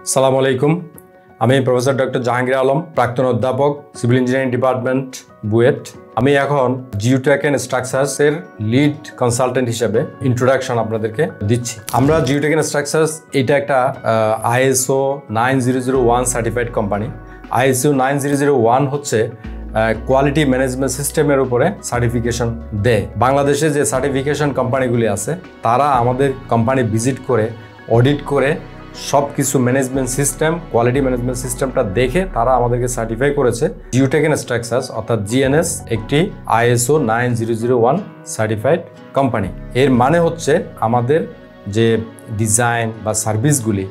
আসসালামু আলাইকুম। আমি প্রফেসর ডক্টর জাহাঙ্গীর আলম, প্রাক্তন অধ্যাপক, সিভিল ইঞ্জিনিয়ারিং ডিপার্টমেন্ট, বুয়েট। আমি এখন জিওটেক এন্ড স্ট্রাকচারস এর লিড কনসালটেন্ট হিসেবে ইন্ট্রোডাকশন আপনাদেরকে দিচ্ছি। আমরা জিওটেক এন্ড স্ট্রাকচারস এটা একটা ISO 9001 সার্টিফাইড কোম্পানি। ISO 9001 হচ্ছে কোয়ালিটি ম্যানেজমেন্ট সিস্টেমের উপরে সার্টিফিকেশন দেয়। বাংলাদেশে যে সার্টিফিকেশন কোম্পানিগুলি আছে তারা আমাদের কোম্পানি ভিজিট করে অডিট করে সব কিছু ম্যানেজমেন্ট সিস্টেম, কোয়ালিটি ম্যানেজমেন্ট সিস্টেমটা দেখে তারা আমাদেরকে সার্টিফাই করেছে। জিওটেক এন্ড স্ট্রাকচারস অর্থাৎ GNS একটি ISO 9001 সার্টিফাইড কোম্পানি। এর মানে হচ্ছে আমাদের যে ডিজাইন বা সার্ভিসগুলি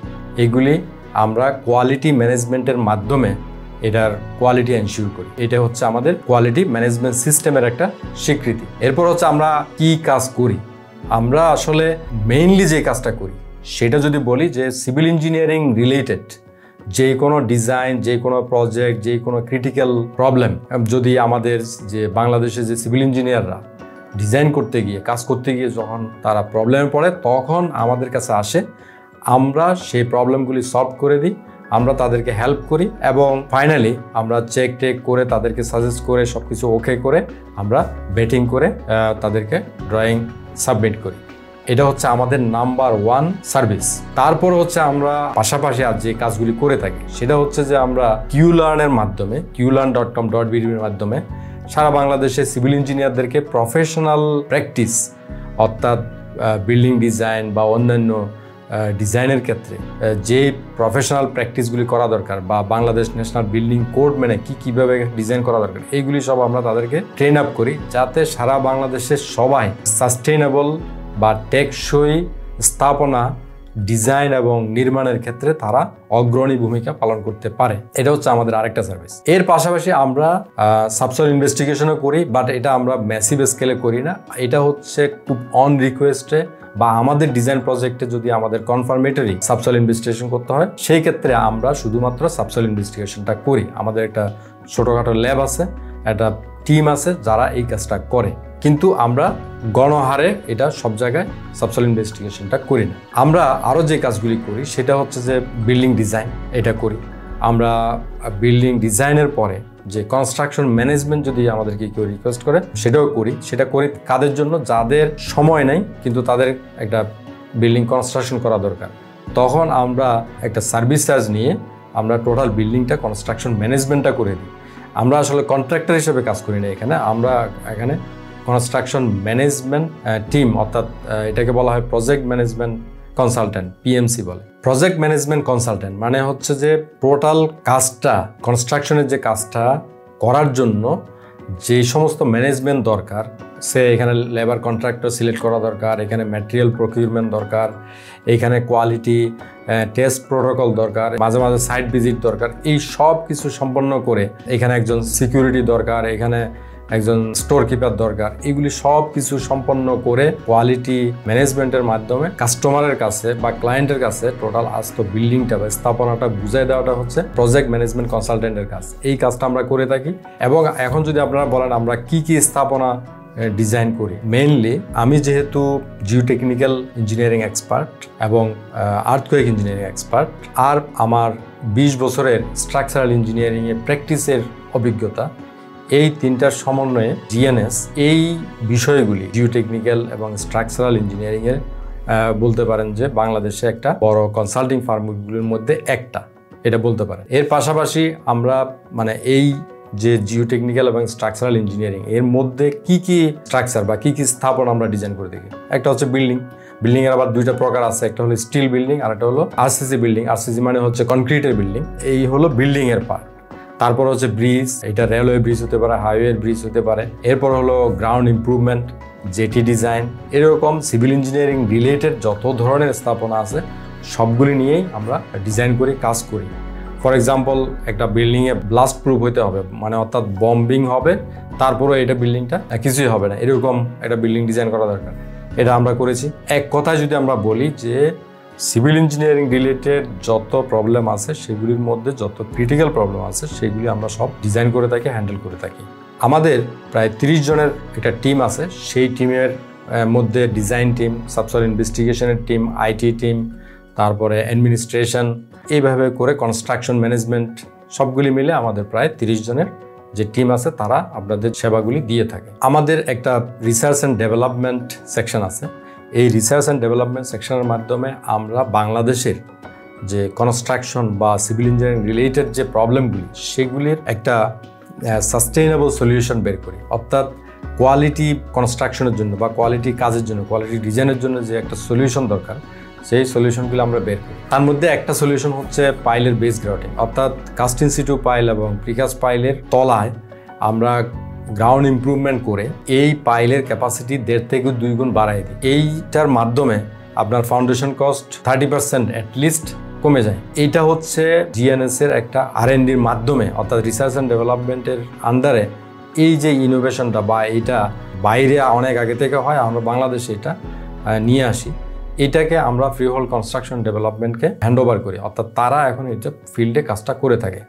এগুলি আমরা কোয়ালিটি ম্যানেজমেন্টের মাধ্যমে এটার কোয়ালিটি এনশিওর করি। এটা হচ্ছে আমাদের কোয়ালিটি ম্যানেজমেন্ট সিস্টেমের একটা স্বীকৃতি। এরপর হচ্ছে আমরা কি কাজ করি। আমরা আসলে মেইনলি যে কাজটা করি সেটা যদি বলি যে সিভিল ইঞ্জিনিয়ারিং রিলেটেড যে কোনো ডিজাইন, যে কোনো প্রজেক্ট, যে কোনো ক্রিটিক্যাল প্রবলেম যদি আমাদের যে বাংলাদেশে যে সিভিল ইঞ্জিনিয়াররা ডিজাইন করতে গিয়ে কাজ করতে গিয়ে যখন তারা প্রবলেমে পড়ে তখন আমাদের কাছে আসে, আমরা সেই প্রবলেমগুলি সলভ করে দিই, আমরা তাদেরকে হেল্প করি এবং ফাইনালি আমরা চেক টেক করে তাদেরকে সাজেস্ট করে সব কিছু ওকে করে আমরা বেটিং করে তাদেরকে ড্রয়িং সাবমিট করি। এটা হচ্ছে আমাদের নাম্বার 1 সার্ভিস। তারপর হচ্ছে আমরা পাশাপাশি আর যে কাজগুলি করে থাকি সেটা হচ্ছে যে আমরা QLearn-এর মাধ্যমে qlearn.com.bd-এর মাধ্যমে সারা বাংলাদেশে সিভিল ইঞ্জিনিয়ারদেরকে প্রফেশনাল প্র্যাকটিস অর্থাৎ বিল্ডিং ডিজাইন বা অন্যান্য ডিজাইনের ক্ষেত্রে যে প্রফেশনাল প্র্যাকটিসগুলি করা দরকার বা বাংলাদেশ ন্যাশনাল বিল্ডিং কোড মেনে কীভাবে ডিজাইন করা দরকার এইগুলি সব আমরা তাদেরকে ট্রেন আপ করি, যাতে সারা বাংলাদেশের সবাই সাস্টেইনেবল বা টেকসই স্থাপনা ডিজাইন এবং নির্মাণের ক্ষেত্রে তারা অগ্রণী ভূমিকা পালন করতে পারে। এটা হচ্ছে আমাদের আরেকটা সার্ভিস। এর পাশাপাশি আমরা সাবসয়েল ইনভেস্টিগেশনও করি, বাট এটা আমরা ম্যাসিভ স্কেলে করি না। এটা হচ্ছে খুব অন রিকোয়েস্টে বা আমাদের ডিজাইন প্রজেক্টে যদি আমাদের কনফার্মেটরি সাবসয়েল ইনভেস্টিগেশন করতে হয় সেই ক্ষেত্রে আমরা শুধুমাত্র সাবসয়েল ইনভেস্টিগেশনটা করি। আমাদের একটা ছোটোখাটো ল্যাব আছে, একটা টিম আছে যারা এই কাজটা করে, কিন্তু আমরা গণহারে এটা সব জায়গায় সাবসয়েল ইনভেস্টিগেশনটা করি না। আমরা আরও যে কাজগুলি করি সেটা হচ্ছে যে বিল্ডিং ডিজাইন এটা করি। আমরা বিল্ডিং ডিজাইনের পরে যে কনস্ট্রাকশন ম্যানেজমেন্ট যদি আমাদেরকে কেউ রিকোয়েস্ট করে সেটাও করি। সেটা করি কাদের জন্য? যাদের সময় নেই কিন্তু তাদের একটা বিল্ডিং কনস্ট্রাকশন করা দরকার, তখন আমরা একটা সার্ভিস চার্জ নিয়ে আমরা টোটাল বিল্ডিংটা কনস্ট্রাকশন ম্যানেজমেন্টটা করে দিই। আমরা আসলে কন্ট্রাক্টর হিসেবে কাজ করি না এখানে, আমরা এখানে কনস্ট্রাকশন ম্যানেজমেন্ট টিম অর্থাৎ এটাকে বলা হয় প্রজেক্ট ম্যানেজমেন্ট কনসালটেন্ট, PMC বলে। প্রজেক্ট ম্যানেজমেন্ট কনসালটেন্ট মানে হচ্ছে যে টোটাল কাজটা, কনস্ট্রাকশনের যে কাজটা করার জন্য যে সমস্ত ম্যানেজমেন্ট দরকার, সে এখানে লেবার কন্ট্রাক্টর সিলেক্ট করা দরকার, এখানে ম্যাটেরিয়াল প্রকিউরমেন্ট দরকার, এখানে কোয়ালিটি টেস্ট প্রোটোকল দরকার, মাঝে মাঝে সাইট ভিজিট দরকার, এই সব কিছু সম্পন্ন করে এখানে একজন সিকিউরিটি দরকার, এখানে একজন স্টোর কিপার দরকার। এগুলি সব কিছু সম্পন্ন করে কোয়ালিটি ম্যানেজমেন্টের মাধ্যমে কাস্টমারের কাছে বা ক্লায়েন্টের কাছে টোটাল আস্ত বিল্ডিংটা বা স্থাপনাটা বুঝাই দেওয়াটা হচ্ছে প্রজেক্ট ম্যানেজমেন্ট কনসালটেন্টের কাজ। এই কাজটা আমরা করে থাকি। এবং এখন যদি আপনারা বলেন আমরা কি কি স্থাপনা ডিজাইন করি, মেইনলি আমি যেহেতু জিওটেকনিক্যাল ইঞ্জিনিয়ারিং এক্সপার্ট এবং আর্থকোয়েক ইঞ্জিনিয়ারিং এক্সপার্ট, আর আমার 20 বছরের স্ট্রাকচারাল ইঞ্জিনিয়ারিংয়ে প্র্যাকটিসের অভিজ্ঞতা, এই তিনটার সমন্বয়ে GNS এই বিষয়গুলি জিওটেকনিক্যাল এবং স্ট্রাকচারাল ইঞ্জিনিয়ারিংয়ের বলতে পারেন যে বাংলাদেশে একটা বড় কনসাল্টিং ফার্মগুলির মধ্যে একটা, এটা বলতে পারেন। এর পাশাপাশি আমরা মানে এই যে জিওটেকনিক্যাল এবং স্ট্রাকচারাল ইঞ্জিনিয়ারিং এর মধ্যে কি কি স্ট্রাকচার বা কি কি স্থাপনা আমরা ডিজাইন করে দেখি। একটা হচ্ছে বিল্ডিং এর আবার দুইটা প্রকার আছে, একটা হলো স্টিল বিল্ডিং আর একটা হলো RCC বিল্ডিং। RCC মানে হচ্ছে কনক্রিটের বিল্ডিং, এই হলো বিল্ডিং এর পার্ট। তারপর হচ্ছে ব্রিজ, এটা রেলওয়ে ব্রিজ হতে পারে, হাইওয়ে ব্রিজ হতে পারে। এরপর হলো গ্রাউন্ড ইমপ্রুভমেন্ট, জেটি ডিজাইন, এরকম সিভিল ইঞ্জিনিয়ারিং রিলেটেড যত ধরনের স্থাপনা আছে সবগুলি নিয়েই আমরা ডিজাইন করি, কাজ করি। ফর এক্সাম্পল একটা বিল্ডিংয়ে ব্লাস্ট প্রুফ হতে হবে, মানে অর্থাৎ বম্বিং হবে তারপরে এটা বিল্ডিংটা কিছুই হবে না, এরকম একটা বিল্ডিং ডিজাইন করা দরকার, এটা আমরা করেছি। এক কথায় যদি আমরা বলি যে সিভিল ইঞ্জিনিয়ারিং রিলেটেড যত প্রবলেম আছে সেগুলির মধ্যে যত ক্রিটিক্যাল প্রবলেম আছে সেগুলি আমরা সব ডিজাইন করে থাকি, হ্যান্ডেল করে থাকি। আমাদের প্রায় 30 জনের একটা টিম আছে, সেই টিমের মধ্যে ডিজাইন টিম, সাবসয়েল ইনভেস্টিগেশনের টিম, IT টিম, তারপরে অ্যাডমিনিস্ট্রেশন, এইভাবে করে কনস্ট্রাকশন ম্যানেজমেন্ট সবগুলি মিলে আমাদের প্রায় 30 জনের যে টিম আছে তারা আপনাদের সেবাগুলি দিয়ে থাকে। আমাদের একটা রিসার্চ অ্যান্ড ডেভেলপমেন্ট সেকশন আছে। এই রিসার্চ অ্যান্ড ডেভেলপমেন্ট সেকশনের মাধ্যমে আমরা বাংলাদেশের যে কনস্ট্রাকশন বা সিভিল ইঞ্জিনিয়ারিং রিলেটেড যে প্রবলেমগুলি সেগুলির একটা সাস্টেইনেবল সলিউশন বের করি। অর্থাৎ কোয়ালিটি কনস্ট্রাকশনের জন্য বা কোয়ালিটি কাজের জন্য, কোয়ালিটি ডিজাইনের জন্য যে একটা সলিউশন দরকার, সেই সলিউশনগুলো আমরা বের করি। তার মধ্যে একটা সলিউশন হচ্ছে পাইলের বেস গ্রাউটিং, অর্থাৎ কাস্ট ইন সিটু পাইল এবং প্রিকাস্ট পাইলের তলায় আমরা গ্রাউন্ড ইমপ্রুভমেন্ট করে এই পাইলের ক্যাপাসিটি 1.5 থেকে 2 গুণ বাড়াই দিই। এইটার মাধ্যমে আপনার ফাউন্ডেশন কস্ট 30% অ্যাটলিস্ট কমে যায়। এইটা হচ্ছে জিএনএস এর একটা R&Dর মাধ্যমে, অর্থাৎ রিসার্চ অ্যান্ড ডেভেলপমেন্টের আন্ডারে এই যে ইনোভেশনটা বা এইটা বাইরে অনেক আগে থেকে হয়, আমরা বাংলাদেশে এটা নিয়ে আসি। এটাকে আমরা ফ্রি হোল্ড কনস্ট্রাকশন ডেভেলপমেন্টকে হ্যান্ড ওভার করি, অর্থাৎ তারা এখন এটা ফিল্ডে কাজটা করে থাকে।